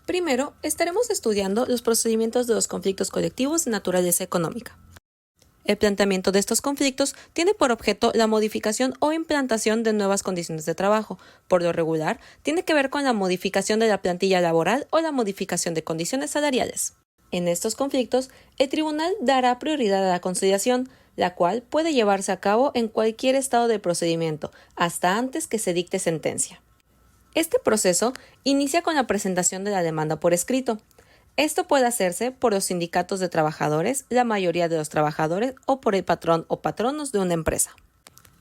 Primero, estaremos estudiando los procedimientos de los conflictos colectivos de naturaleza económica. El planteamiento de estos conflictos tiene por objeto la modificación o implantación de nuevas condiciones de trabajo. Por lo regular, tiene que ver con la modificación de la plantilla laboral o la modificación de condiciones salariales. En estos conflictos, el tribunal dará prioridad a la conciliación, la cual puede llevarse a cabo en cualquier estado del procedimiento, hasta antes que se dicte sentencia. Este proceso inicia con la presentación de la demanda por escrito. Esto puede hacerse por los sindicatos de trabajadores, la mayoría de los trabajadores o por el patrón o patronos de una empresa.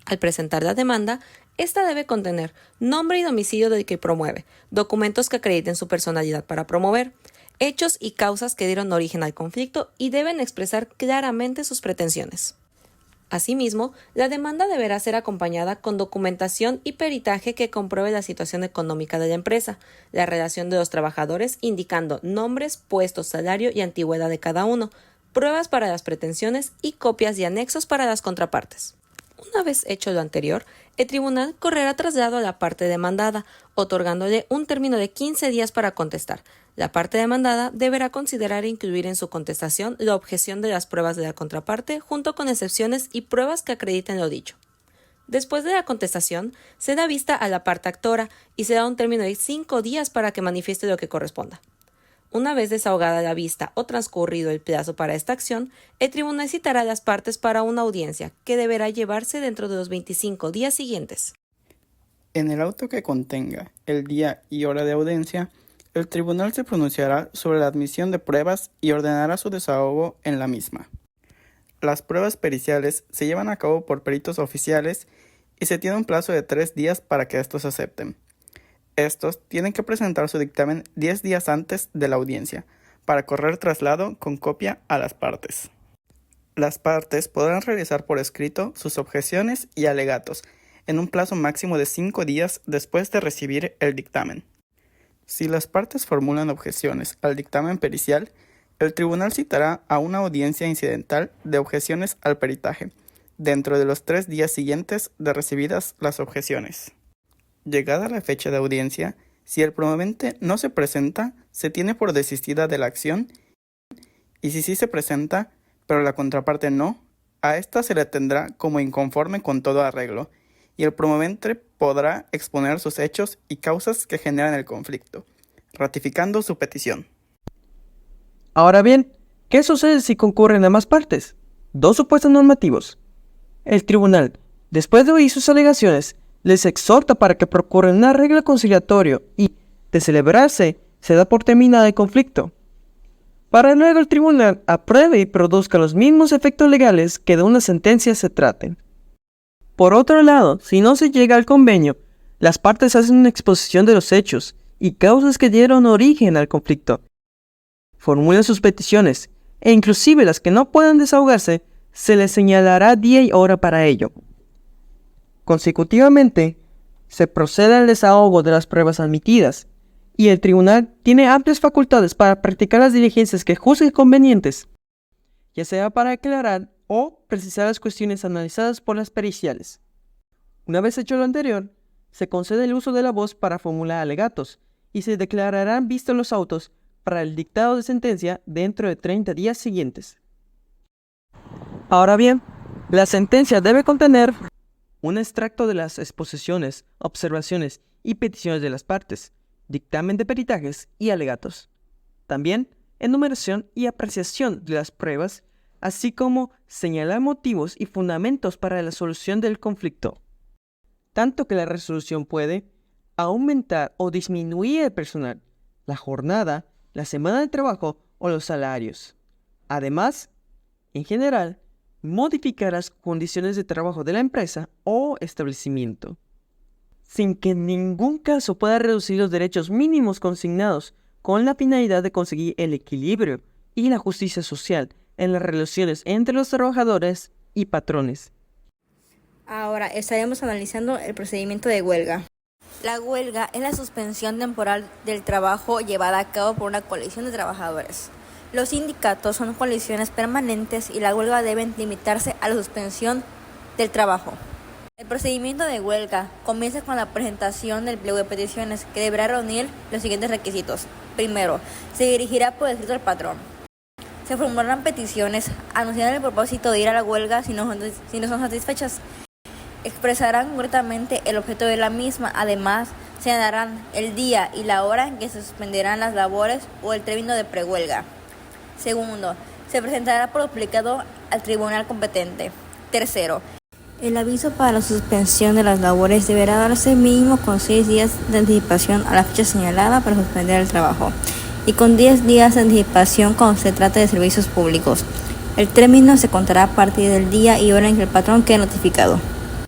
Al presentar la demanda, esta debe contener nombre y domicilio del que promueve, documentos que acrediten su personalidad para promover, hechos y causas que dieron origen al conflicto y deben expresar claramente sus pretensiones. Asimismo, la demanda deberá ser acompañada con documentación y peritaje que compruebe la situación económica de la empresa, la relación de los trabajadores indicando nombres, puestos, salario y antigüedad de cada uno, pruebas para las pretensiones y copias y anexos para las contrapartes. Una vez hecho lo anterior, el tribunal correrá traslado a la parte demandada, otorgándole un término de 15 días para contestar. La parte demandada deberá considerar e incluir en su contestación la objeción de las pruebas de la contraparte junto con excepciones y pruebas que acrediten lo dicho. Después de la contestación, se da vista a la parte actora y se da un término de 5 días para que manifieste lo que corresponda. Una vez desahogada la vista o transcurrido el plazo para esta acción, el tribunal citará a las partes para una audiencia, que deberá llevarse dentro de los 25 días siguientes. En el auto que contenga el día y hora de audiencia, el tribunal se pronunciará sobre la admisión de pruebas y ordenará su desahogo en la misma. Las pruebas periciales se llevan a cabo por peritos oficiales y se tiene un plazo de 3 días para que estos acepten. Estos tienen que presentar su dictamen 10 días antes de la audiencia, para correr traslado con copia a las partes. Las partes podrán realizar por escrito sus objeciones y alegatos en un plazo máximo de 5 días después de recibir el dictamen. Si las partes formulan objeciones al dictamen pericial, el tribunal citará a una audiencia incidental de objeciones al peritaje, dentro de los 3 días siguientes de recibidas las objeciones. Llegada la fecha de audiencia, si el promovente no se presenta, se tiene por desistida de la acción, y si sí se presenta, pero la contraparte no, a esta se le tendrá como inconforme con todo arreglo, y el promovente podrá exponer sus hechos y causas que generan el conflicto, ratificando su petición. Ahora bien, ¿qué sucede si concurren ambas partes? Dos supuestos normativos. El tribunal, después de oír sus alegaciones, les exhorta para que procuren un arreglo conciliatorio y, de celebrarse, se da por terminado el conflicto. Para luego el tribunal apruebe y produzca los mismos efectos legales que de una sentencia se traten. Por otro lado, si no se llega al convenio, las partes hacen una exposición de los hechos y causas que dieron origen al conflicto. Formulan sus peticiones e inclusive las que no puedan desahogarse, se les señalará día y hora para ello. Consecutivamente, se procede al desahogo de las pruebas admitidas, y el tribunal tiene amplias facultades para practicar las diligencias que juzgue convenientes, ya sea para aclarar o precisar las cuestiones analizadas por las periciales. Una vez hecho lo anterior, se concede el uso de la voz para formular alegatos, y se declararán vistos los autos para el dictado de sentencia dentro de 30 días siguientes. Ahora bien, la sentencia debe contener un extracto de las exposiciones, observaciones y peticiones de las partes, dictamen de peritajes y alegatos. También enumeración y apreciación de las pruebas, así como señalar motivos y fundamentos para la solución del conflicto. Tanto que la resolución puede aumentar o disminuir el personal, la jornada, la semana de trabajo o los salarios. Además, en general, modificar las condiciones de trabajo de la empresa o establecimiento, sin que en ningún caso pueda reducir los derechos mínimos consignados con la finalidad de conseguir el equilibrio y la justicia social en las relaciones entre los trabajadores y patrones. Ahora estaremos analizando el procedimiento de huelga. La huelga es la suspensión temporal del trabajo llevada a cabo por una coalición de trabajadores. Los sindicatos son coaliciones permanentes y la huelga debe limitarse a la suspensión del trabajo. El procedimiento de huelga comienza con la presentación del pliego de peticiones, que deberá reunir los siguientes requisitos: Primero, se dirigirá por escrito al patrón. Se formularán peticiones anunciando el propósito de ir a la huelga si no son satisfechas. Expresarán concretamente el objeto de la misma. Además, señalarán el día y la hora en que se suspenderán las labores o el término de prehuelga. Segundo, se presentará por duplicado al tribunal competente. Tercero, el aviso para la suspensión de las labores deberá darse mínimo con 6 días de anticipación a la fecha señalada para suspender el trabajo y con 10 días de anticipación cuando se trate de servicios públicos. El término se contará a partir del día y hora en que el patrón quede notificado.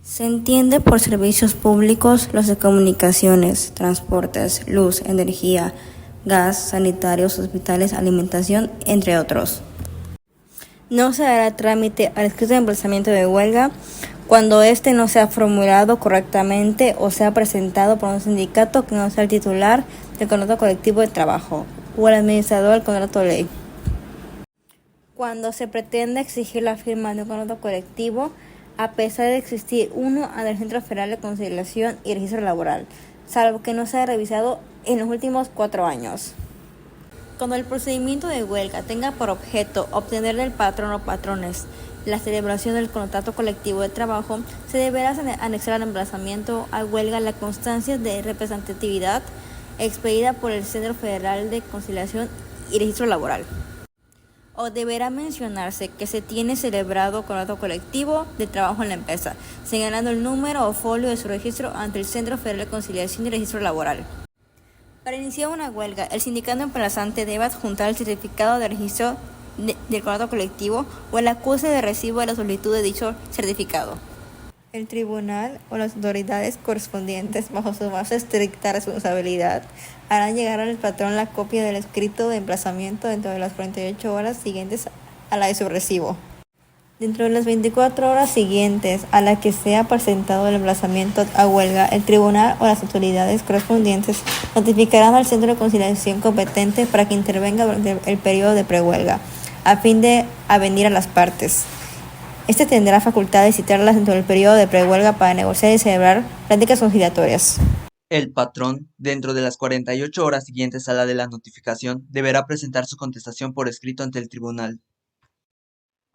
Se entiende por servicios públicos los de comunicaciones, transportes, luz, energía, gas, sanitarios, hospitales, alimentación, entre otros. No se dará trámite al escrito de emplazamiento de huelga cuando éste no sea formulado correctamente o sea presentado por un sindicato que no sea el titular del contrato colectivo de trabajo o el administrador del contrato de ley. Cuando se pretende exigir la firma de un contrato colectivo, a pesar de existir uno ante el Centro Federal de Conciliación y Registro Laboral, salvo que no se haya revisado en los últimos 4 años. Cuando el procedimiento de huelga tenga por objeto obtener del patrón o patrones la celebración del contrato colectivo de trabajo, se deberá anexar al emplazamiento a huelga la constancia de representatividad expedida por el Centro Federal de Conciliación y Registro Laboral. O deberá mencionarse que se tiene celebrado contrato colectivo de trabajo en la empresa, señalando el número o folio de su registro ante el Centro Federal de Conciliación y Registro Laboral. Para iniciar una huelga, el sindicato emplazante debe adjuntar el certificado de registro del contrato colectivo o el acuse de recibo de la solicitud de dicho certificado. El tribunal o las autoridades correspondientes, bajo su más estricta responsabilidad, harán llegar al patrón la copia del escrito de emplazamiento dentro de las 48 horas siguientes a la de su recibo. Dentro de las 24 horas siguientes a la que sea presentado el emplazamiento a huelga, el tribunal o las autoridades correspondientes notificarán al Centro de Conciliación competente para que intervenga durante el periodo de prehuelga, a fin de avenir a las partes. Este tendrá facultad de citarlas dentro del periodo de prehuelga para negociar y celebrar prácticas conciliatorias. El patrón, dentro de las 48 horas siguientes a la de la notificación, deberá presentar su contestación por escrito ante el tribunal.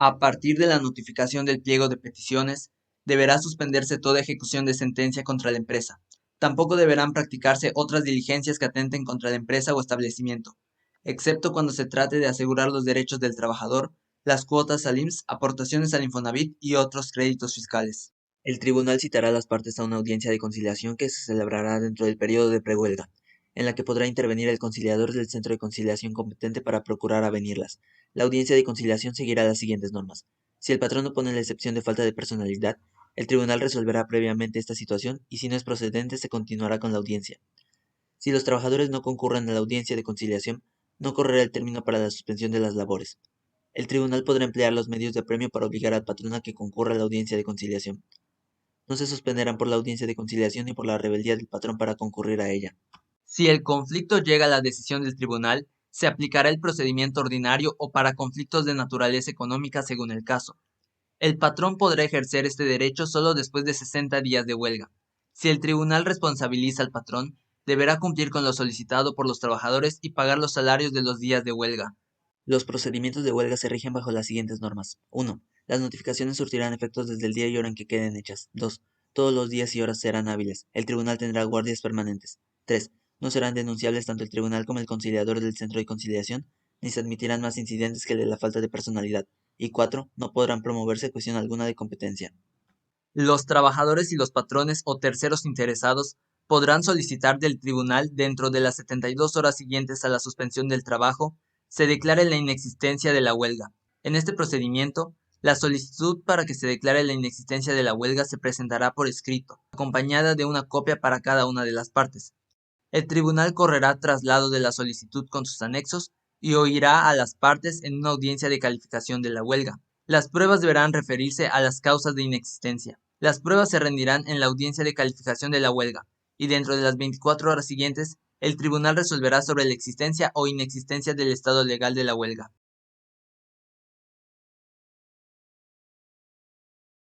A partir de la notificación del pliego de peticiones, deberá suspenderse toda ejecución de sentencia contra la empresa. Tampoco deberán practicarse otras diligencias que atenten contra la empresa o establecimiento, excepto cuando se trate de asegurar los derechos del trabajador, las cuotas al IMSS, aportaciones al Infonavit y otros créditos fiscales. El tribunal citará a las partes a una audiencia de conciliación que se celebrará dentro del periodo de prehuelga, en la que podrá intervenir el conciliador del centro de conciliación competente para procurar avenirlas. La audiencia de conciliación seguirá las siguientes normas. Si el patrón opone la excepción de falta de personalidad, el tribunal resolverá previamente esta situación y si no es procedente se continuará con la audiencia. Si los trabajadores no concurran a la audiencia de conciliación, no correrá el término para la suspensión de las labores. El tribunal podrá emplear los medios de apremio para obligar al patrón a que concurra a la audiencia de conciliación. No se suspenderán por la audiencia de conciliación ni por la rebeldía del patrón para concurrir a ella. Si el conflicto llega a la decisión del tribunal, se aplicará el procedimiento ordinario o para conflictos de naturaleza económica según el caso. El patrón podrá ejercer este derecho solo después de 60 días de huelga. Si el tribunal responsabiliza al patrón, deberá cumplir con lo solicitado por los trabajadores y pagar los salarios de los días de huelga. Los procedimientos de huelga se rigen bajo las siguientes normas. 1. Las notificaciones surtirán efectos desde el día y hora en que queden hechas. 2. Todos los días y horas serán hábiles. El tribunal tendrá guardias permanentes. 3. No serán denunciables tanto el tribunal como el conciliador del centro de conciliación, ni se admitirán más incidentes que el de la falta de personalidad. Y 4. No podrán promoverse cuestión alguna de competencia. Los trabajadores y los patrones o terceros interesados podrán solicitar del tribunal dentro de las 72 horas siguientes a la suspensión del trabajo se declare la inexistencia de la huelga. En este procedimiento, la solicitud para que se declare la inexistencia de la huelga se presentará por escrito, acompañada de una copia para cada una de las partes. El tribunal correrá traslado de la solicitud con sus anexos y oirá a las partes en una audiencia de calificación de la huelga. Las pruebas deberán referirse a las causas de inexistencia. Las pruebas se rendirán en la audiencia de calificación de la huelga, y dentro de las 24 horas siguientes, el tribunal resolverá sobre la existencia o inexistencia del estado legal de la huelga.